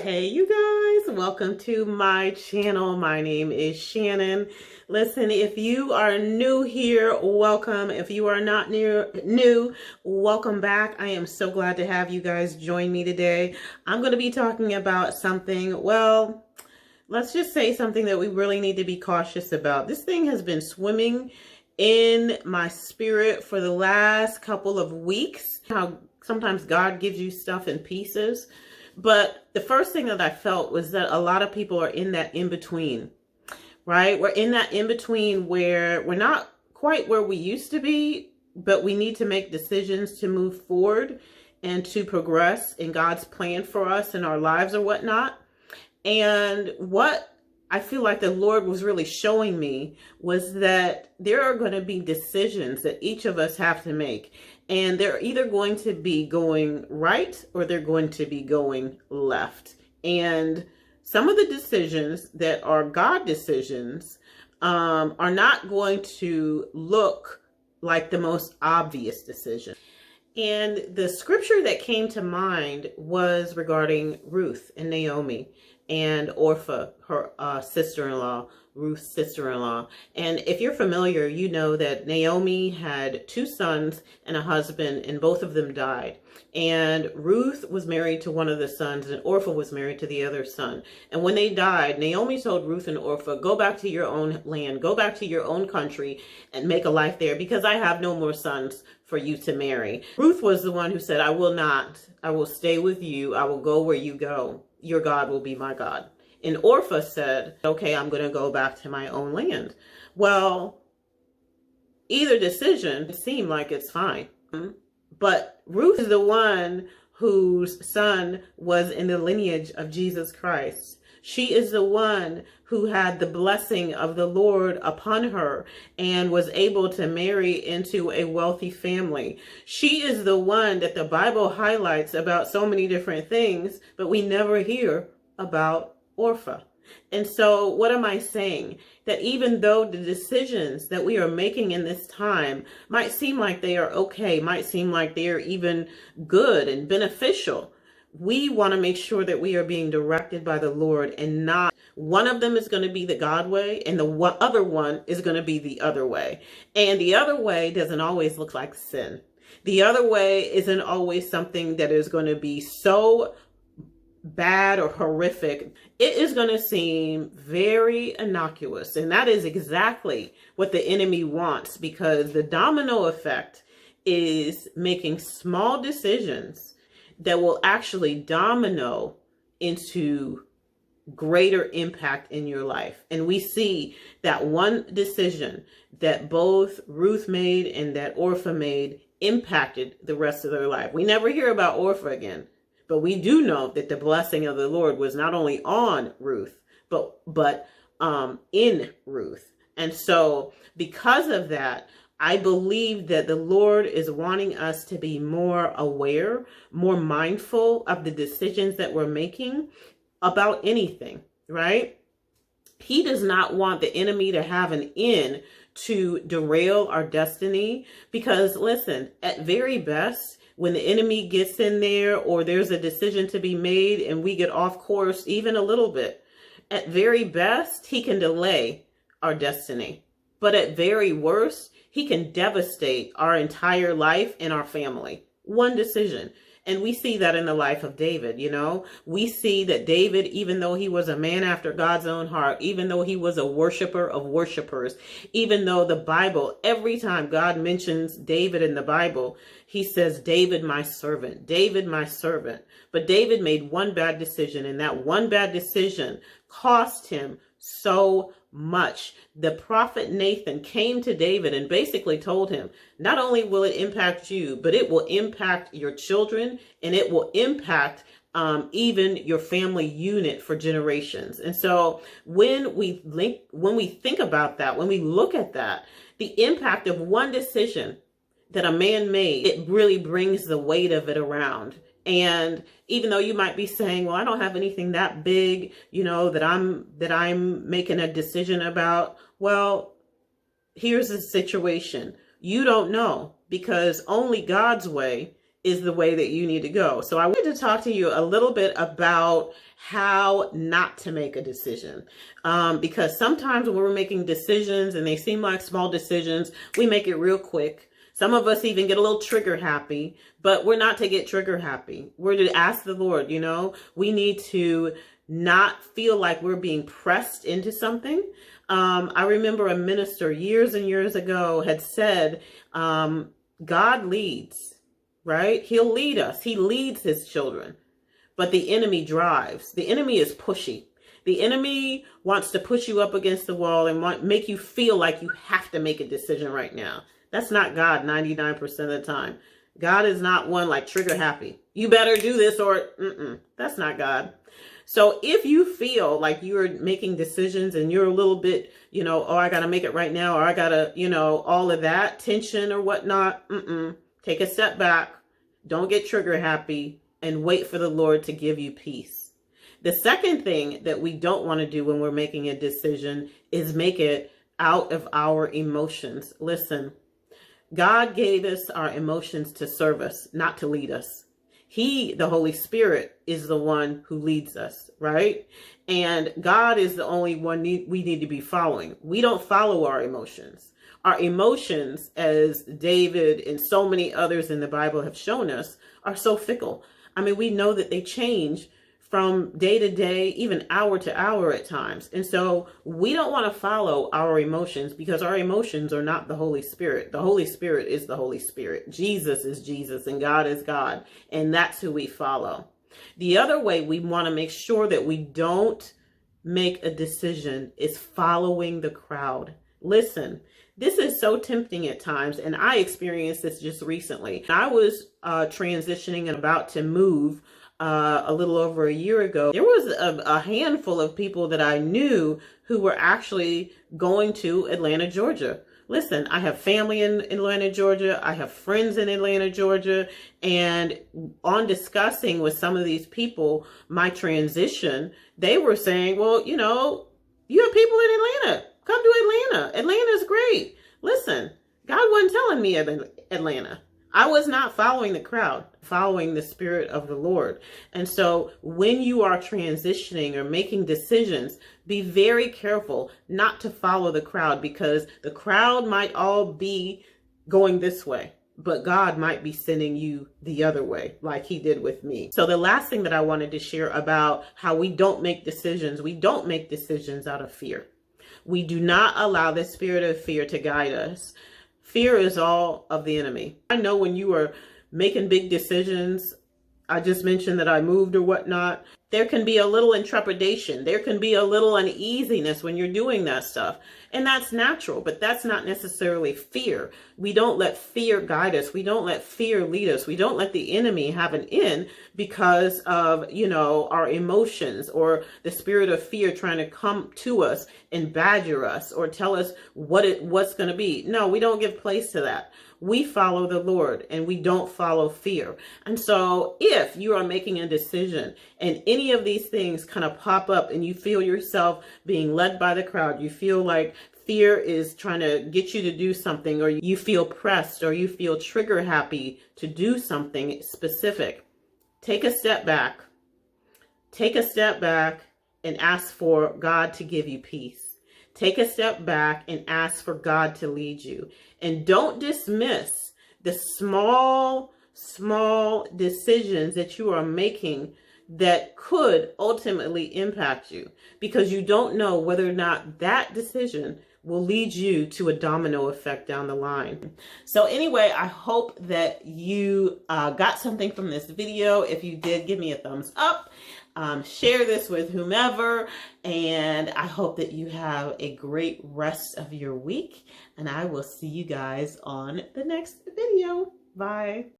Hey you guys, welcome to my channel. My name is Shannon. Listen, if you are new here, welcome. If you are not new, welcome back. I am so glad to have you guys join me today. I'm going to be talking about something, well, let's just say something that we really need to be cautious about. This thing has been swimming in my spirit for the last couple of weeks. How sometimes God gives you stuff in pieces. But the first thing that I felt was that a lot of people are in that in-between, right? We're in that in-between where we're not quite where we used to be, but we need to make decisions to move forward and to progress in God's plan for us in our lives or whatnot. And what I feel like the Lord was really showing me was that there are going to be decisions that each of us have to make. And they're either going to be going right or they're going to be going left. And some of the decisions that are God decisions are not going to look like the most obvious decision. And the scripture that came to mind was regarding Ruth and Naomi and Orpah, her sister-in-law, Ruth's sister-in-law. And if you're familiar, you know that Naomi had two sons and a husband, and both of them died. And Ruth was married to one of the sons, and Orpah was married to the other son. And when they died, Naomi told Ruth and Orpah, go back to your own land, go back to your own country and make a life there, because I have no more sons for you to marry. Ruth was the one who said, I will not. I will stay with you. I will go where you go. Your God will be my God. And Orpah said, okay, I'm going to go back to my own land. Well, either decision seemed like it's fine. But Ruth is the one whose son was in the lineage of Jesus Christ. She is the one who had the blessing of the Lord upon her and was able to marry into a wealthy family. She is the one that the Bible highlights about so many different things, but we never hear about Orpah. And so what am I saying? That even though the decisions that we are making in this time might seem like they are okay, might seem like they are even good and beneficial, we want to make sure that we are being directed by the Lord, and not one of them is going to be the God way and the other one is going to be the other way. And the other way doesn't always look like sin. The other way isn't always something that is going to be so bad or horrific. It is going to seem very innocuous. And that is exactly what the enemy wants, because the domino effect is making small decisions that will actually domino into greater impact in your life. And we see that one decision that both Ruth made and that Orpah made impacted the rest of their life. We never hear about Orpah again, but we do know that the blessing of the Lord was not only on Ruth, but in Ruth. And so because of that, I believe that the Lord is wanting us to be more aware, more mindful of the decisions that we're making about anything, right? He does not want the enemy to have an in to derail our destiny, because listen, at very best, when the enemy gets in there or there's a decision to be made and we get off course even a little bit, at very best, he can delay our destiny. But at very worst, he can devastate our entire life and our family. One decision. And we see that in the life of David, you know. We see that David, even though he was a man after God's own heart, even though he was a worshiper of worshipers, even though the Bible, every time God mentions David in the Bible, he says, David, my servant, David, my servant. But David made one bad decision, and that one bad decision cost him so much. The prophet Nathan came to David and basically told him, not only will it impact you, but it will impact your children, and it will impact even your family unit for generations. And so when we think about that, when we look at that, the impact of one decision that a man made, it really brings the weight of it around. And even though you might be saying, well, I don't have anything that big, you know, that I'm making a decision about. Well, here's the situation. You don't know, because only God's way is the way that you need to go. So I wanted to talk to you a little bit about how not to make a decision. Because sometimes when we're making decisions and they seem like small decisions, we make it real quick. Some of us even get a little trigger happy, but we're not to get trigger happy. We're to ask the Lord, we need to not feel like we're being pressed into something. I remember a minister years and years ago had said, God leads, right? He'll lead us. He leads his children, but the enemy drives. The enemy is pushy. The enemy wants to push you up against the wall and make you feel like you have to make a decision right now. That's not God 99% of the time. God is not one like trigger happy. You better do this or that's not God. So if you feel like you're making decisions and you're a little bit, oh, I got to make it right now, or I got to, all of that tension or whatnot, take a step back. Don't get trigger happy and wait for the Lord to give you peace. The second thing that we don't want to do when we're making a decision is make it out of our emotions. Listen, God gave us our emotions to serve us, not to lead us. He, the Holy Spirit, is the one who leads us, right? And God is the only one we need to be following. We don't follow our emotions. Our emotions, as David and so many others in the Bible have shown us, are so fickle. I mean, we know that they change from day to day, even hour to hour at times. And so we don't want to follow our emotions because our emotions are not the Holy Spirit. The Holy Spirit is the Holy Spirit. Jesus is Jesus and God is God. And that's who we follow. The other way we want to make sure that we don't make a decision is following the crowd. Listen, this is so tempting at times. And I experienced this just recently. I was transitioning and about to move a little over a year ago. There was a handful of people that I knew who were actually going to Atlanta, Georgia. Listen, I have family in Atlanta, Georgia. I have friends in Atlanta, Georgia. And on discussing with some of these people my transition, they were saying, well, you have people in Atlanta. Come to Atlanta. Atlanta's great. Listen, God wasn't telling me Atlanta. I was not following the crowd, following the Spirit of the Lord. And so when you are transitioning or making decisions, be very careful not to follow the crowd, because the crowd might all be going this way, but God might be sending you the other way, like he did with me. So the last thing that I wanted to share about how we don't make decisions out of fear. We do not allow the spirit of fear to guide us. Fear is all of the enemy. I know when you are making big decisions, I just mentioned that I moved or whatnot, there can be a little intrepidation. There can be a little uneasiness when you're doing that stuff. And that's natural, but that's not necessarily fear. We don't let fear guide us. We don't let fear lead us. We don't let the enemy have an in because of, our emotions or the spirit of fear trying to come to us and badger us or tell us what's going to be. No, we don't give place to that. We follow the Lord and we don't follow fear. And so if you are making a decision and any of these things kind of pop up and you feel yourself being led by the crowd, you feel like fear is trying to get you to do something, or you feel pressed, or you feel trigger happy to do something specific, take a step back. Take a step back and ask for God to give you peace. Take a step back and ask for God to lead you. And don't dismiss the small decisions that you are making that could ultimately impact you, because you don't know whether or not that decision will lead you to a domino effect down the line. So anyway, I hope that you got something from this video. If you did, give me a thumbs up. Share this with whomever, and I hope that you have a great rest of your week, and I will see you guys on the next video. Bye.